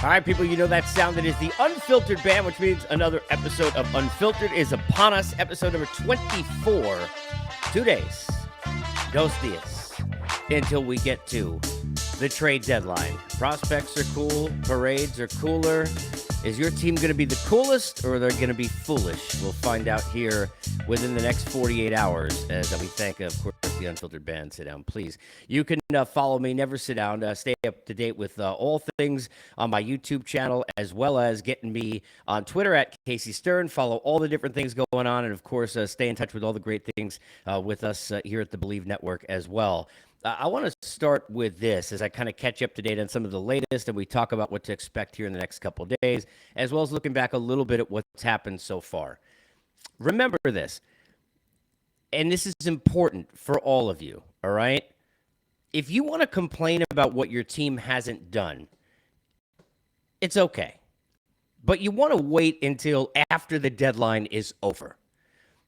All right, people, you know that sound. That is the Unfiltered Band, which means another episode of Unfiltered is upon us. Episode number 24. 2 days, 2 días, until we get to the trade deadline. Prospects are cool. Parades are cooler. Is your team going to be the coolest, or are they going to be foolish? We'll find out here within the next 48 hours as we thank, of course, the Unfiltered Band. Sit down, please. You can follow me, Never Sit Down, stay up to date with all things on my YouTube channel, as well as getting me on Twitter at Casey Stern. Follow all the different things going on, and, of course, stay in touch with all the great things with us here at the Believe Network as well. I want to start with this as I kind of catch up to date on some of the latest, and we talk about what to expect here in the next couple of days, as well as looking back a little bit at what's happened so far. Remember this, and this is important for all of you, all right? If you want to complain about what your team hasn't done, it's okay. But you want to wait until after the deadline is over.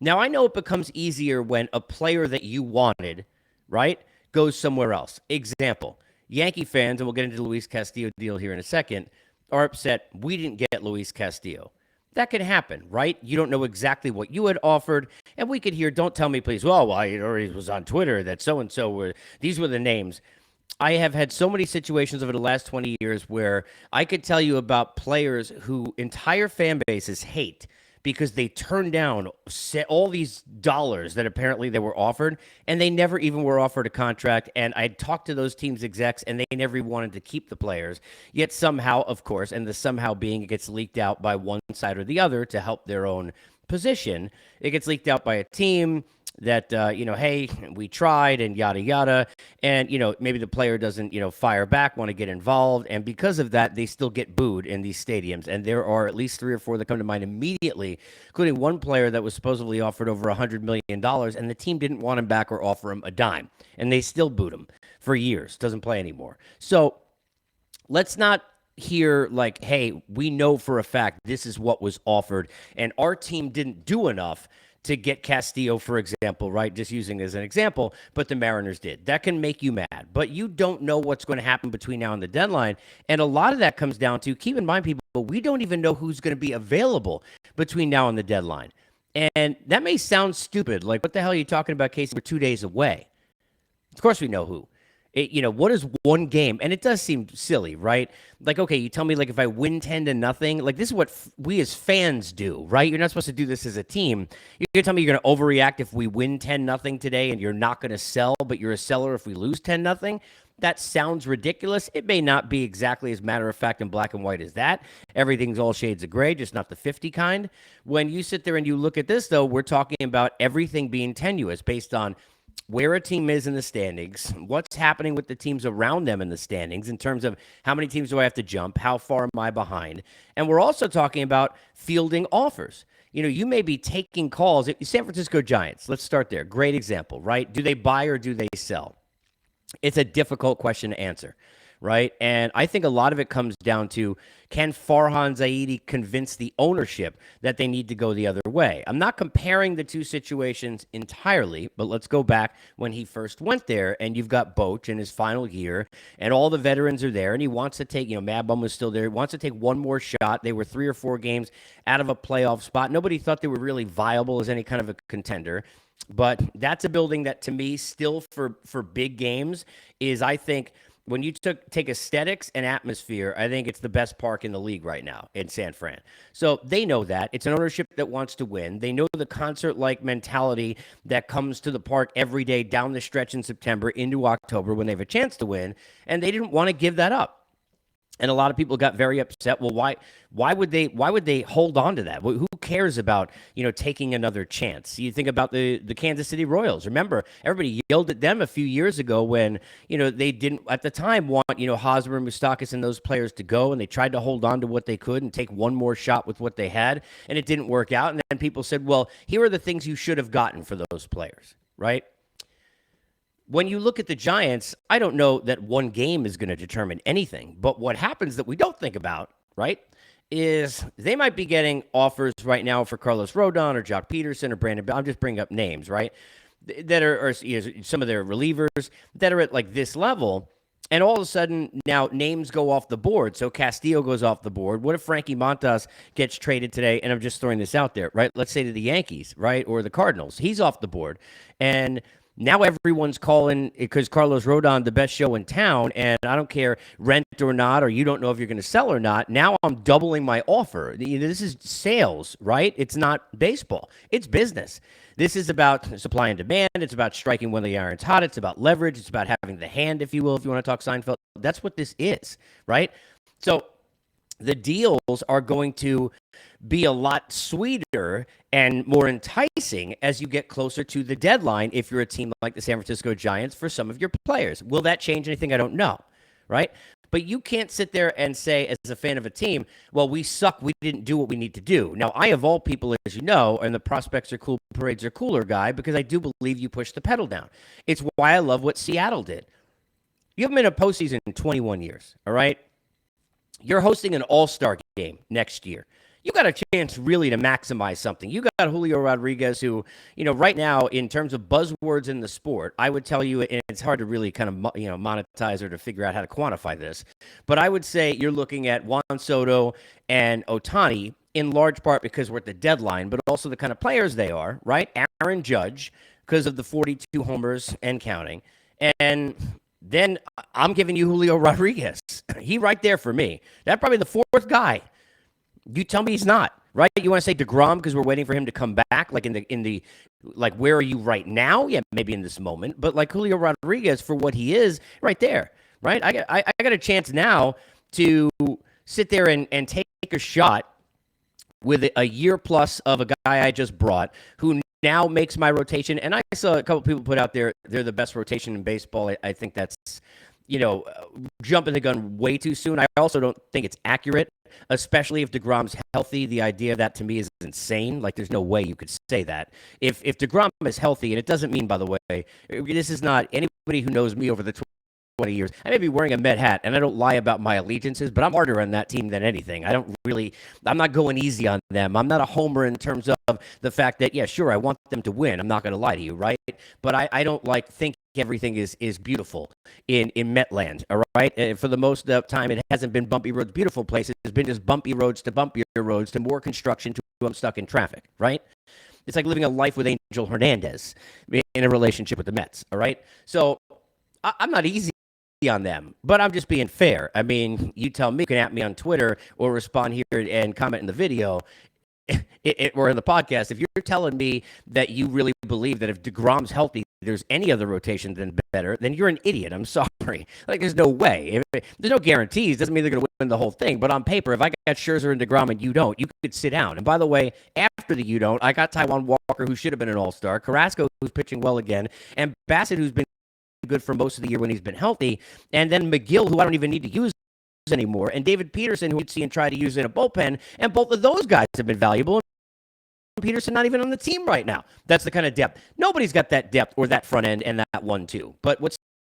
Now, I know it becomes easier when a player that you wanted, right, goes somewhere else. Example, Yankee fans, and we'll get into the Luis Castillo deal here in a second, are upset we didn't get Luis Castillo. That could happen, right? You don't know exactly what you had offered, and we could hear, don't tell me, please, well, I already was on Twitter that so-and-so these were the names. I have had so many situations over the last 20 years where I could tell you about players who entire fan bases hate because they turned down all these dollars that apparently they were offered, and they never even were offered a contract. And I talked to those teams' execs, and they never wanted to keep the players. Yet somehow, of course, and the somehow being it gets leaked out by one side or the other to help their own position. It gets leaked out by a team that, hey, we tried and yada, yada. And, maybe the player doesn't, fire back, want to get involved. And because of that, they still get booed in these stadiums. And there are at least 3 or 4 that come to mind immediately, including one player that was supposedly offered over $100 million. And the team didn't want him back or offer him a dime. And they still booed him for years. Doesn't play anymore. So let's not hear like, hey, we know for a fact this is what was offered. And our team didn't do enough to get Castillo, for example, right? Just using as an example, but the Mariners did. That can make you mad, but you don't know what's going to happen between now and the deadline. And a lot of that comes down to, keep in mind, people, we don't even know who's going to be available between now and the deadline. And that may sound stupid. Like, what the hell are you talking about, Casey? We're 2 days away. Of course we know who. What is one game? And it does seem silly, right? Like, okay, you tell me, like, if I win 10-0, like, this is what we as fans do, right? You're not supposed to do this as a team. You're going to tell me you're going to overreact if we win 10-0 today and you're not going to sell, but you're a seller if we lose 10-0? That sounds ridiculous. It may not be exactly as matter of fact and black and white as that. Everything's all shades of gray, just not the 50 kind. When you sit there and you look at this, though, we're talking about everything being tenuous based on where a team is in the standings, what's happening with the teams around them in the standings in terms of how many teams do I have to jump, how far am I behind, and we're also talking about fielding offers. You may be taking calls. San Francisco Giants, let's start there. Great example, right? Do they buy or do they sell? It's a difficult question to answer, right? And I think a lot of it comes down to, can Farhan Zaidi convince the ownership that they need to go the other way? I'm not comparing the two situations entirely, but let's go back when he first went there, and you've got Boch in his final year, and all the veterans are there, and he wants to take, Mad Bum was still there, he wants to take one more shot. They were 3 or 4 games out of a playoff spot. Nobody thought they were really viable as any kind of a contender. But that's a building that, to me, still for big games is, I think, when you take aesthetics and atmosphere, I think it's the best park in the league right now in San Fran. So they know that. It's an ownership that wants to win. They know the concert-like mentality that comes to the park every day down the stretch in September into October when they have a chance to win, and they didn't want to give that up. And a lot of people got very upset. Well, why would they hold on to that? Who cares about, taking another chance? You think about the Kansas City Royals. Remember, everybody yelled at them a few years ago when, they didn't at the time want, Hosmer, Moustakas and those players to go, and they tried to hold on to what they could and take one more shot with what they had, and it didn't work out. And then people said, well, here are the things you should have gotten for those players, right? When you look at the Giants, I don't know that one game is going to determine anything. But what happens that we don't think about, right, is they might be getting offers right now for Carlos Rodon or Jock Peterson or Brandon. I'm just bringing up names, right, that are some of their relievers that are at like this level. And all of a sudden, now names go off the board. So Castillo goes off the board. What if Frankie Montas gets traded today? And I'm just throwing this out there, right? Let's say to the Yankees, right? Or the Cardinals. He's off the board. And now everyone's calling because Carlos Rodon, the best show in town. And I don't care rent or not, or you don't know if you're going to sell or not. Now I'm doubling my offer. This is sales, right? It's not baseball, it's business. This is about supply and demand. It's about striking when the iron's hot. It's about leverage. It's about having the hand, if you will, if you want to talk Seinfeld. That's what this is, right? So the deals are going to be a lot sweeter and more enticing as you get closer to the deadline if you're a team like the San Francisco Giants for some of your players. Will that change anything? I don't know, right? But you can't sit there and say, as a fan of a team, well, we suck. We didn't do what we need to do. Now, I, of all people, as you know, and the prospects are cool, parades are cooler guy, because I do believe you push the pedal down. It's why I love what Seattle did. You haven't been in a postseason in 21 years, all right? You're hosting an all-star game next year. You got a chance really to maximize something. You got Julio Rodriguez, who, right now, in terms of buzzwords in the sport, I would tell you, and it's hard to really kind of, monetize or to figure out how to quantify this, but I would say you're looking at Juan Soto and Ohtani in large part because we're at the deadline, but also the kind of players they are, right? Aaron Judge, because of the 42 homers and counting. And then I'm giving you Julio Rodriguez. He right there for me. That's probably the fourth guy. You tell me he's not, right? You want to say DeGrom because we're waiting for him to come back, like in the like, where are you right now? Yeah, maybe in this moment, but like Julio Rodriguez for what he is, right there, right? I got a chance now to sit there and take a shot with a year plus of a guy I just brought who now makes my rotation. And I saw a couple people put out there, they're the best rotation in baseball. I think that's, jumping the gun way too soon. I also don't think it's accurate, especially if DeGrom's healthy. The idea of that to me is insane. Like, there's no way you could say that. If DeGrom is healthy, and it doesn't mean, by the way, this is not anybody who knows me over the 20 years. I may be wearing a Met hat, and I don't lie about my allegiances, but I'm harder on that team than anything. I'm not going easy on them. I'm not a homer in terms of the fact that, yeah, sure, I want them to win. I'm not going to lie to you, right? But I don't think everything is beautiful in Metland, all right? And for the most of the time, it hasn't been bumpy roads, beautiful places. It's been just bumpy roads to bumpier roads to more construction to I'm stuck in traffic, right? It's like living a life with Angel Hernandez in a relationship with the Mets, all right? So I'm not easy on them, but I'm just being fair. I mean, you tell me, you can at me on Twitter or respond here and comment in the video or in the podcast. If you're telling me that you really believe that if DeGrom's healthy, there's any other rotation than better, then you're an idiot. I'm sorry. Like, there's no way. There's no guarantees. Doesn't mean they're going to win the whole thing. But on paper, if I got Scherzer and DeGrom and you don't, you could sit down. And by the way, after the you don't, I got Taijuan Walker, who should have been an all-star, Carrasco, who's pitching well again, and Bassett, who's been good for most of the year when he's been healthy, and then McGill, who I don't even need to use anymore, and David Peterson, who you'd see and try to use in a bullpen, and both of those guys have been valuable. Peterson not even on the team right now. That's the kind of depth. Nobody's got that depth or that front end and that 1-2. But what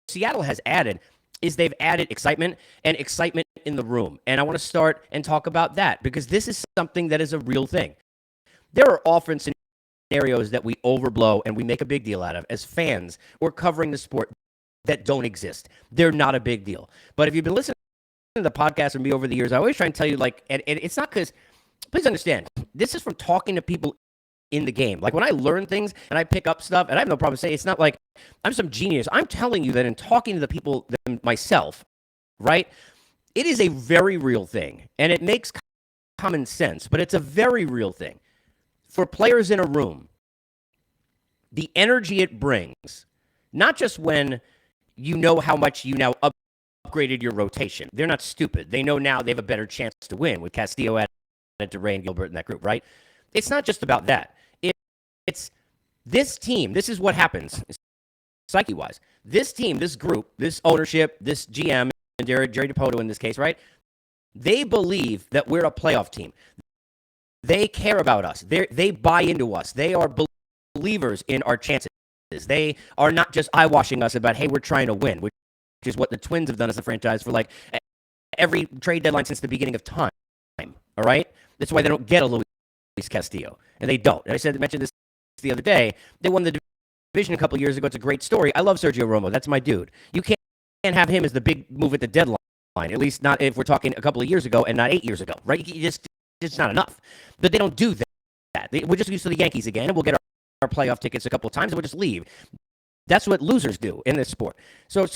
Seattle has added is they've added excitement and excitement in the room. And I want to start and talk about that because this is something that is a real thing. There are offense scenarios that we overblow and we make a big deal out of as fans or covering the sport that don't exist. They're not a big deal. But if you've been listening to the podcast with me over the years, I always try and tell you, like, and it's not because, please understand, this is from talking to people in the game. Like, when I learn things and I pick up stuff, and I have no problem saying it's not like I'm some genius. I'm telling you that in talking to the people myself, right, it is a very real thing. And it makes common sense, but it's a very real thing. For players in a room, the energy it brings, not just when you know how much you now upgraded your rotation. They're not stupid. They know now they have a better chance to win with Castillo added to Ray and Gilbert in that group, right? It's not just about that. It's this team. This is what happens psyche-wise. This team, this group, this ownership, this GM, and Jerry DiPoto in this case, right? They believe that we're a playoff team. They care about us. They buy into us. They are believers in our chances. They are not just eye-washing us about, hey, we're trying to win, which is what the Twins have done as a franchise for, like, every trade deadline since the beginning of time, all right? That's why they don't get a Luis Castillo, and they don't. And I mentioned this the other day. They won the division a couple years ago. It's a great story. I love Sergio Romo. That's my dude. You can't have him as the big move at the deadline. At least not if we're talking a couple of years ago and not 8 years ago, right? It's not enough. But they don't do that. We're just used to the Yankees again, and we'll get our playoff tickets a couple of times, and we'll just leave. That's what losers do in this sport. So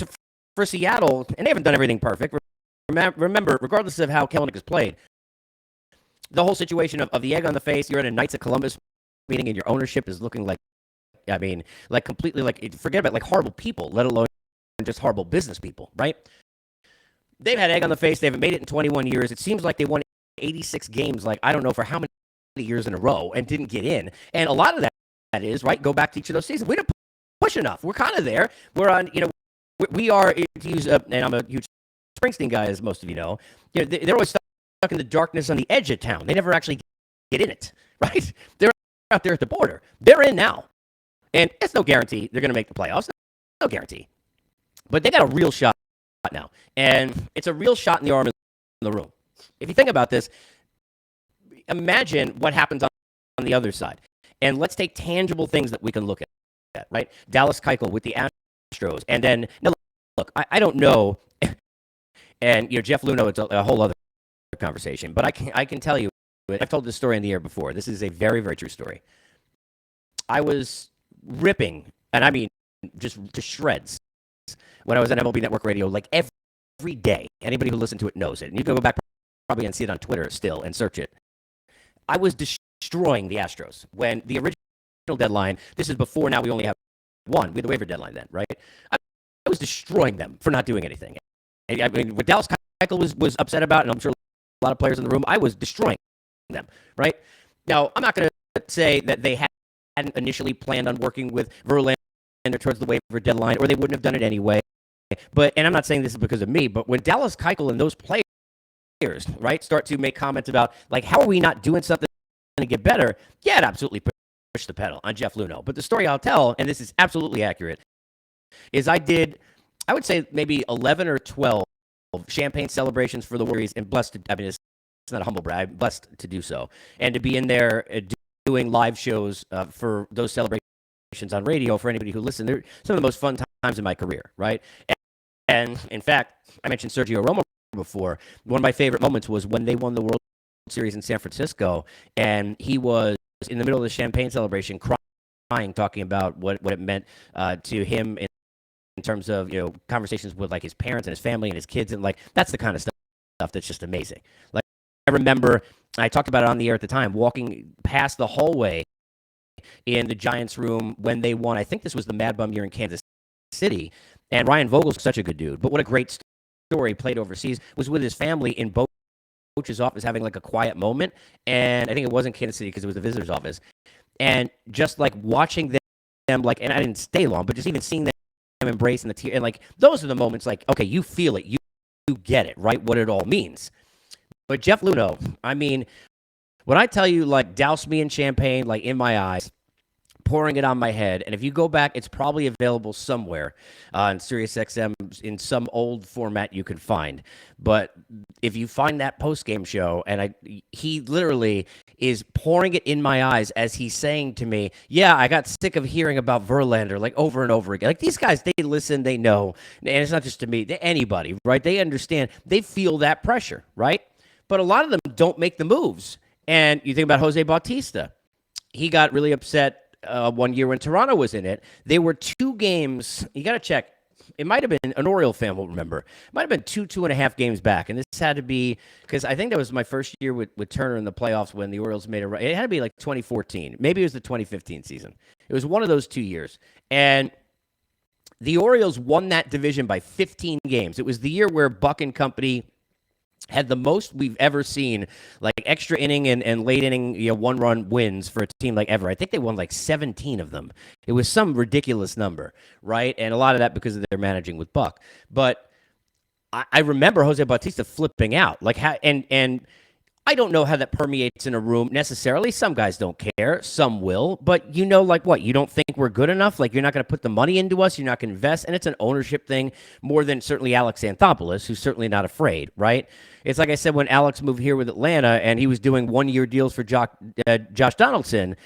for Seattle, and they haven't done everything perfect. Remember, regardless of how Kelenic has played, the whole situation of the egg on the face, you're at a Knights of Columbus meeting, and your ownership is looking like, completely forget about horrible people, let alone just horrible business people, right? They've had egg on the face. They haven't made it in 21 years. It seems like they won 86 games, I don't know for how many years in a row, and didn't get in. And a lot of that is, right, go back to each of those seasons. We didn't push enough. We're kind of there. We're on, we are, to use, and I'm a huge Springsteen guy, as most of you know. They're always stuck in the darkness on the edge of town. They never actually get in it, right? They're out there at the border. They're in now. And it's no guarantee they're going to make the playoffs. No guarantee. But they got a real shot now. And it's a real shot in the arm in the room. If you think about this, imagine what happens on the other side. And let's take tangible things that we can look at, right? Dallas Keuchel with the Astros. And then, now look, I don't know. And, Jeff Luhnow, it's a whole other conversation. But I can tell you, I've told this story in the air before. This is a very, very true story. I was ripping, and I mean just to shreds, when I was on MLB Network Radio, every day. Anybody who listened to it knows it. And you can go back probably and see it on Twitter still and search it. I was destroying the Astros when the original deadline, this is before now we only have one. We had the waiver deadline then, right? I was destroying them for not doing anything. I mean, what Dallas Keuchel was upset about, and I'm sure a lot of players in the room, I was destroying them, right? Now, I'm not going to say that they hadn't initially planned on working with Verlander towards the waiver deadline, or they wouldn't have done it anyway. And I'm not saying this is because of me, but when Dallas Keuchel and those players, right, start to make comments about, how are we not doing something to get better? Yeah, it absolutely pushed the pedal on Jeff Luhnow. But the story I'll tell, and this is absolutely accurate, is I would say maybe 11 or 12 champagne celebrations for the Warriors, and blessed to, it's not a humble brag, I'm blessed to do so. And to be in there doing live shows for those celebrations on radio, for anybody who listened, they're some of the most fun times in my career, right? And in fact, I mentioned Sergio Romo before. One of my favorite moments was when they won the World Series in San Francisco, and he was in the middle of the champagne celebration crying, talking about what it meant to him in terms of, conversations with his parents and his family and his kids, and that's the kind of stuff that's just amazing. I remember, I talked about it on the air at the time, walking past the hallway in the Giants room when they won. I think this was the Mad Bum year in Kansas City, and Ryan Vogel's such a good dude. But what a great story, played overseas, was with his family in Boch's office having a quiet moment, and I think it was in Kansas City because it was the visitor's office, and just watching them, and I didn't stay long, but just even seeing them embrace and the tear, and those are the moments okay, you feel it, you get it, right, what it all means. But Jeff Luhnow, I mean, when I tell you, douse me in champagne, in my eyes, pouring it on my head, and if you go back, it's probably available somewhere on SiriusXM in some old format you can find. But if you find that post-game show, and he literally is pouring it in my eyes as he's saying to me, yeah, I got sick of hearing about Verlander, over and over again. These guys, they listen, they know, and it's not just to me, anybody, right? They understand, they feel that pressure, right? But a lot of them don't make the moves. And you think about Jose Bautista. He got really upset one year when Toronto was in it. They were 2 games. You got to check. It might have been an Oriole fan will remember. It might have been 2.5 games back. And this had to be because I think that was my first year with Turner in the playoffs when the Orioles made a run. It had to be 2014. Maybe it was the 2015 season. It was one of those 2 years. And the Orioles won that division by 15 games. It was the year where Buck and company had the most we've ever seen, extra inning and late inning, one-run wins for a team ever. I think they won 17 of them. It was some ridiculous number, right? And a lot of that because of their managing with Buck. But I remember Jose Bautista flipping out, and I don't know how that permeates in a room necessarily. Some guys don't care. Some will. But what? You don't think we're good enough? You're not going to put the money into us? You're not going to invest? And it's an ownership thing more than certainly Alex Anthopoulos, who's certainly not afraid, right? It's like I said when Alex moved here with Atlanta and he was doing one-year deals for Josh Donaldson.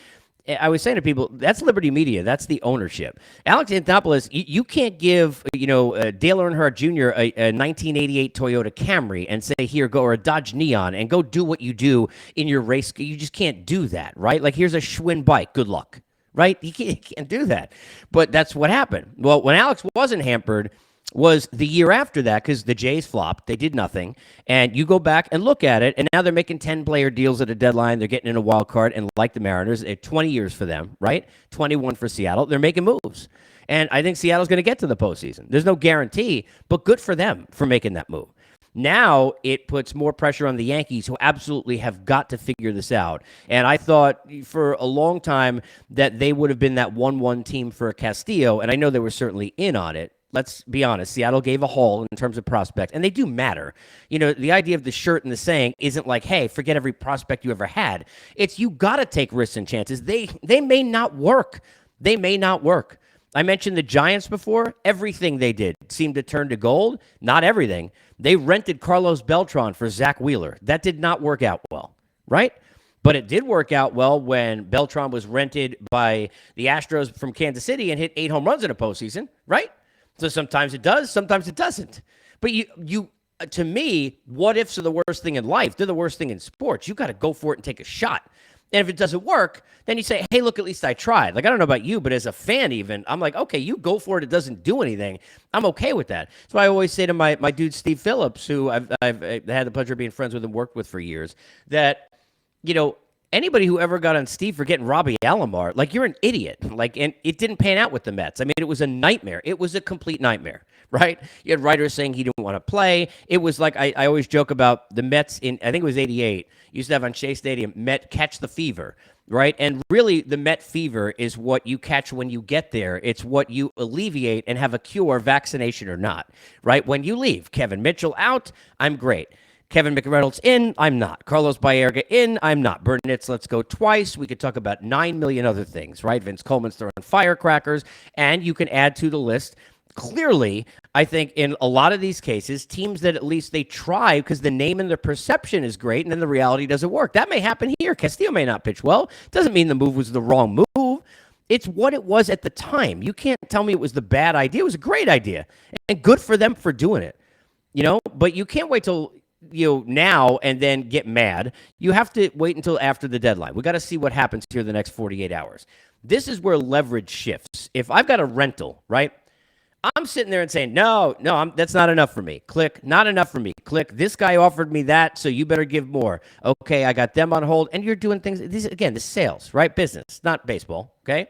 I was saying to people, that's Liberty Media. That's the ownership. Alex Anthopoulos, you can't give, Dale Earnhardt Jr. a 1988 Toyota Camry and say, here, go, or a Dodge Neon, and go do what you do in your race. You just can't do that, right? Like, here's a Schwinn bike. Good luck, right? You can't do that. But that's what happened. Well, when Alex wasn't hampered, was the year after that, because the Jays flopped. They did nothing. And you go back and look at it, and now they're making 10-player deals at a deadline. They're getting in a wild card, and like the Mariners, 20 years for them, right? 21 for Seattle. They're making moves. And I think Seattle's going to get to the postseason. There's no guarantee, but good for them for making that move. Now it puts more pressure on the Yankees, who absolutely have got to figure this out. And I thought for a long time that they would have been that 1-1 team for Castillo, and I know they were certainly in on it. Let's be honest. Seattle gave a haul in terms of prospect, and they do matter. The idea of the shirt and the saying isn't like, hey, forget every prospect you ever had. It's you got to take risks and chances. They may not work. They may not work. I mentioned the Giants before. Everything they did seemed to turn to gold. Not everything. They rented Carlos Beltran for Zach Wheeler. That did not work out well, right? But it did work out well when Beltran was rented by the Astros from Kansas City and hit 8 home runs in a postseason, right? So sometimes it does, sometimes it doesn't. But you, to me, what ifs are the worst thing in life. They're the worst thing in sports. You got to go for it and take a shot. And if it doesn't work, then you say, hey, look, at least I tried. Like, I don't know about you, but as a fan even, I'm like, okay, you go for it. It doesn't do anything. I'm okay with that. So I always say to my dude, Steve Phillips, who I've had the pleasure of being friends with and worked with for years, that, anybody who ever got on Steve for getting Robbie Alomar, like, you're an idiot. Like, and it didn't pan out with the Mets. I mean, it was a nightmare. It was a complete nightmare, right? You had writers saying he didn't want to play. It was like, I always joke about the Mets in, I think it was 88, used to have on Shea Stadium, Met catch the fever, right? And really, the Met fever is what you catch when you get there. It's what you alleviate and have a cure, vaccination or not, right? When you leave, Kevin Mitchell out, I'm great. Kevin McReynolds in, I'm not. Carlos Baerga in, I'm not. Burnitz, let's go twice. We could talk about 9 million other things, right? Vince Coleman's throwing firecrackers, and you can add to the list. Clearly, I think in a lot of these cases, teams that at least they try because the name and the perception is great, and then the reality doesn't work. That may happen here. Castillo may not pitch well. Doesn't mean the move was the wrong move. It's what it was at the time. You can't tell me it was the bad idea. It was a great idea, and good for them for doing it. But you can't wait till now and then get mad. You have to wait until after the deadline. We got to see what happens here the next 48 hours. This is where leverage shifts. If I've got a rental, right, I'm sitting there and saying, no, that's not enough for me. Click, not enough for me. Click, this guy offered me that, so you better give more. Okay, I got them on hold, and you're doing things. This is sales, right? Business, not baseball, okay?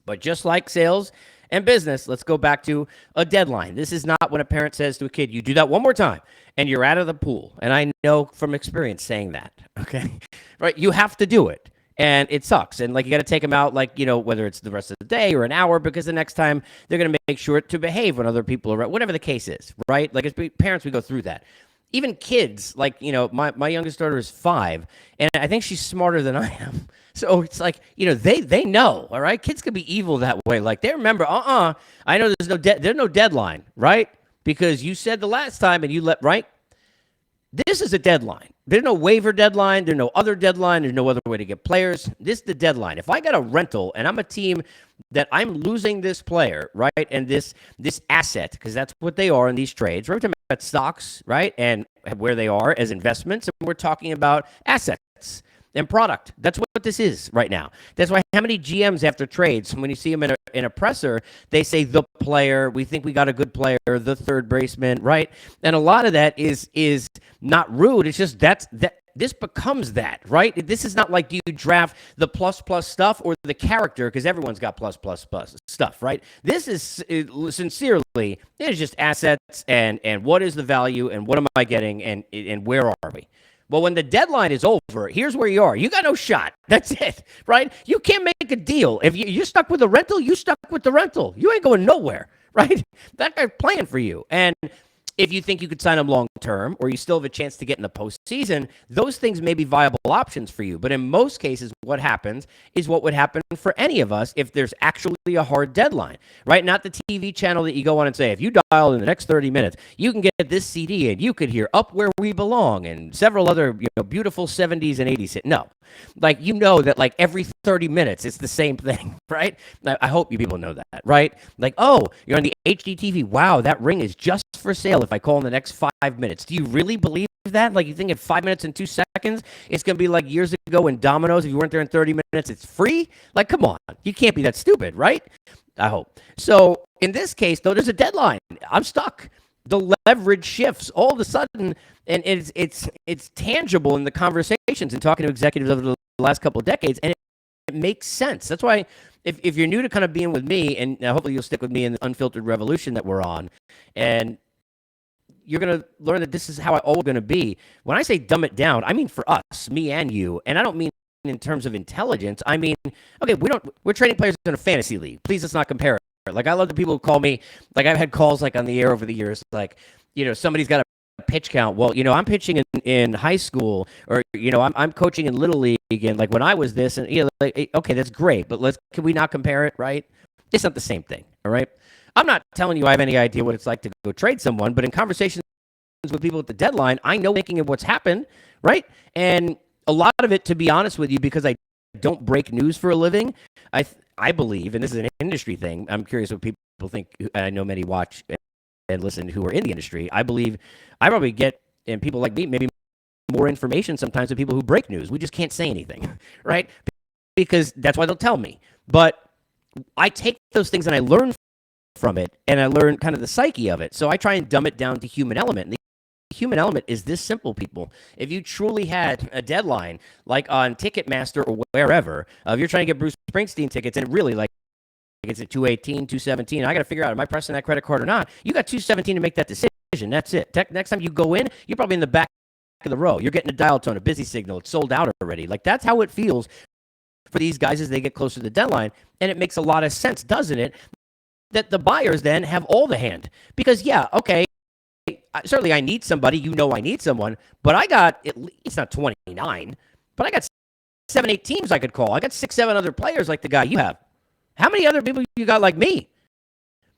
But just like sales and business, let's go back to a deadline. This is not when a parent says to a kid, you do that one more time, and you're out of the pool. And I know from experience saying that, okay? Right? You have to do it. And it sucks. And, you got to take them out, whether it's the rest of the day or an hour, because the next time they're going to make sure to behave when other people are around, whatever the case is, right? As parents, we go through that. Even kids, my youngest daughter is 5, and I think she's smarter than I am. So it's they know, all right? Kids can be evil that way. They remember, I know there's no deadline, right? Because you said the last time and you right? This is a deadline. There's no waiver deadline. There's no other deadline. There's no other way to get players. This is the deadline. If I got a rental and I'm a team that I'm losing this player, right, and this asset, because that's what they are in these trades. We're talking about stocks, right, and where they are as investments, and we're talking about assets and product. That's what this is right now. That's why how many GMs after trades, when you see them in a presser, they say the player, we think we got a good player, the third baseman, right? And a lot of that is not rude. It's just that this becomes that, right? This is not like, do you draft the plus stuff or the character, because everyone's got plus stuff, right? This is sincerely, it's just assets and what is the value and what am I getting and where are we? Well, when the deadline is over, here's where you are. You got no shot. That's it, right? You can't make a deal. If you're stuck with a rental, you stuck with the rental. You ain't going nowhere, right? That guy's playing for you. And If you think you could sign him long term or you still have a chance to get in the postseason, those things may be viable options for you. But in most cases, what happens is what would happen for any of us if there's actually a hard deadline, right? Not the TV channel that you go on and say, if you dial in the next 30 minutes, you can get this CD and you could hear Up Where We Belong and several other beautiful 70s and 80s hits. No. Like, that like every 30 minutes, it's the same thing, right? I hope you people know that, right? Like, oh, you're on the HDTV. Wow, that ring is just for sale if I call in the next 5 minutes. Do you really believe that? Like, you think in 5 minutes and 2 seconds, it's going to be like years ago in Domino's, if you weren't there in 30 minutes, it's free? Like, come on. You can't be that stupid, right? I hope. So in this case, though, there's a deadline. I'm stuck. The leverage shifts all of a sudden, and it's tangible in the conversations and talking to executives over the last couple of decades, and it makes sense. That's why if you're new to kind of being with me, and hopefully you'll stick with me in the Unfiltered Revolution that we're on, and you're going to learn that this is how I always going to be. When I say dumb it down, I mean for us, me and you, and I don't mean in terms of intelligence. I mean, okay, we're trading players in a fantasy league. Please let's not compare it. Like, I love the people who call me, like, I've had calls like on the air over the years, like, somebody's got a pitch count. Well, I'm pitching in high school, or, I'm coaching in Little League, and like when I was this, and like, okay, that's great, but can we not compare it, right? It's not the same thing, all right? I'm not telling you I have any idea what it's like to go trade someone, but in conversations with people at the deadline, I know thinking of what's happened, right? And a lot of it, to be honest with you, because I don't break news for a living, I believe, and this is an industry thing, I'm curious what people think. I know many watch and listen who are in the industry. I believe I probably get, and people like me, maybe more information sometimes than people who break news. We just can't say anything, right? Because that's why they'll tell me. But I take those things and I learn from it, and I learn kind of the psyche of it. So I try and dumb it down to human element. And the human element is this simple, people. If you truly had a deadline, like on Ticketmaster or wherever, if you're trying to get Bruce Springsteen tickets, and really, like, it's at 218, 217, I got to figure out, am I pressing that credit card or not? You got 217 to make that decision. That's it. Next time you go in, you're probably in the back of the row. You're getting a dial tone, a busy signal. It's sold out already. Like, that's how it feels for these guys as they get closer to the deadline. And it makes a lot of sense, doesn't it, that the buyers then have all the hand? Because, yeah, okay, certainly I need somebody. I need someone. But I got, it's not 29, but I got 7, 8 teams I could call. I got 6, 7 other players like the guy you have. How many other people you got like me?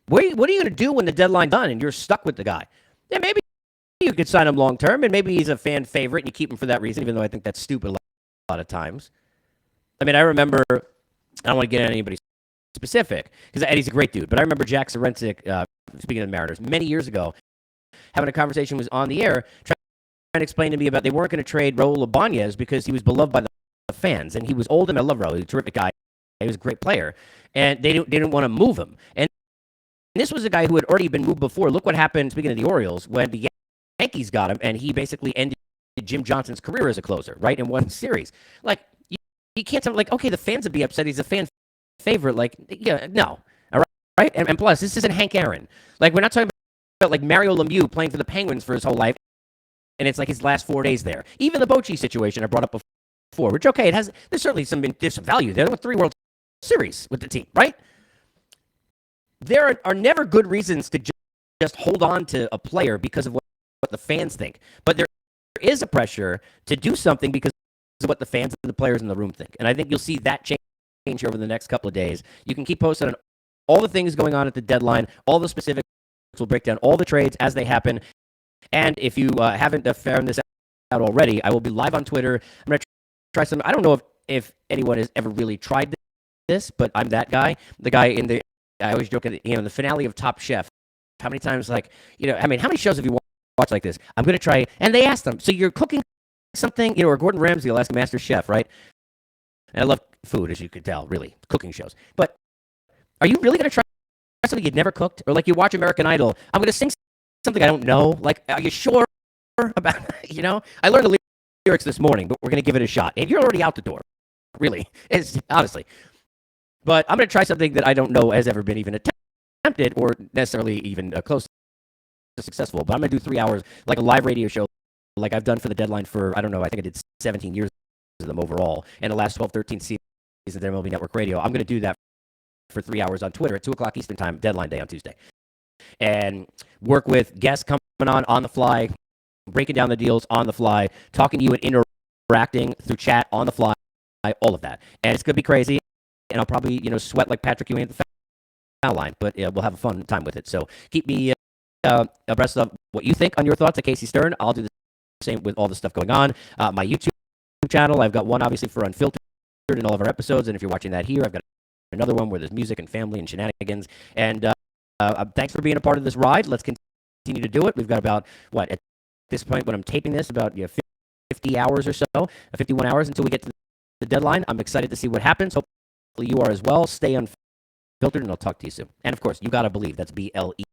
What are you going to do when the deadline's done and you're stuck with the guy? Yeah, maybe you could sign him long term, and maybe he's a fan favorite and you keep him for that reason, even though I think that's stupid a lot of times. I mean, I remember, I don't want to get anybody specific, because Eddie's a great dude, but I remember Jack Sorensic, speaking of the Mariners, many years ago, having a conversation, was on the air, trying to explain to me about they weren't going to trade Raul Ibanez because he was beloved by the fans, and he was old, and I love Raul. He was a terrific guy. He was a great player, and they didn't want to move him. And this was a guy who had already been moved before. Look what happened, speaking of the Orioles, when the Yankees got him, and he basically ended Jim Johnson's career as a closer, right, in one series. Like, you can't tell, like, okay, the fans would be upset. He's a fan favorite. Like, yeah, no. All right? And plus, this isn't Hank Aaron. Like, we're not talking about, like, Mario Lemieux playing for the Penguins for his whole life, and it's like his last 4 days there. Even the Bochy situation I brought up before, which, okay, there's certainly some value there. There were 3 World Series with the team, right? There are never good reasons to just hold on to a player because of what the fans think. But there is a pressure to do something because of what the fans and the players in the room think. And I think you'll see that change over the next couple of days. You can keep posted on all the things going on at the deadline, all the specifics. We'll break down all the trades as they happen. And if you haven't found this out already, I will be live on Twitter. I'm going to try some. I don't know if anyone has ever really tried this, but I'm that guy. The guy I always joke at the finale of Top Chef. How many times, how many shows have you watched like this? I'm going to try, and they asked them, so you're cooking something, or Gordon Ramsay will ask Master Chef, right? And I love food, as you could tell, really, cooking shows. But are you really going to try something you'd never cooked? Or like you watch American Idol, I'm going to sing something I don't know. Like, are you sure about, I learned the lyrics this morning, but we're going to give it a shot. And you're already out the door, really, honestly. But I'm going to try something that I don't know has ever been even attempted or necessarily even close to successful. But I'm going to do 3 hours, like a live radio show, like I've done for the deadline for, I don't know, I think I did 17 years of them overall. And the last 12, 13 seasons of MLB Network Radio. I'm going to do that for 3 hours on Twitter at 2 o'clock Eastern Time, deadline day on Tuesday. and work with guests coming on the fly, breaking down the deals on the fly, talking to you and interacting through chat on the fly, all of that. And it's going to be crazy, and I'll probably, sweat like Patrick Ewing at the foul line, but we'll have a fun time with it. So keep me abreast of what you think on your thoughts at Casey Stern. I'll do the same with all the stuff going on. My YouTube channel, I've got one obviously for Unfiltered in all of our episodes, and if you're watching that here, I've got another one where there's music and family and shenanigans. And thanks for being a part of this ride. Let's continue to do it. We've got about, at this point when I'm taping this, about 50 hours or so, 51 hours until we get to the deadline. I'm excited to see what happens. Hopefully you are as well. Stay unfiltered, and I'll talk to you soon. And of course, you got to believe that's BLEAV.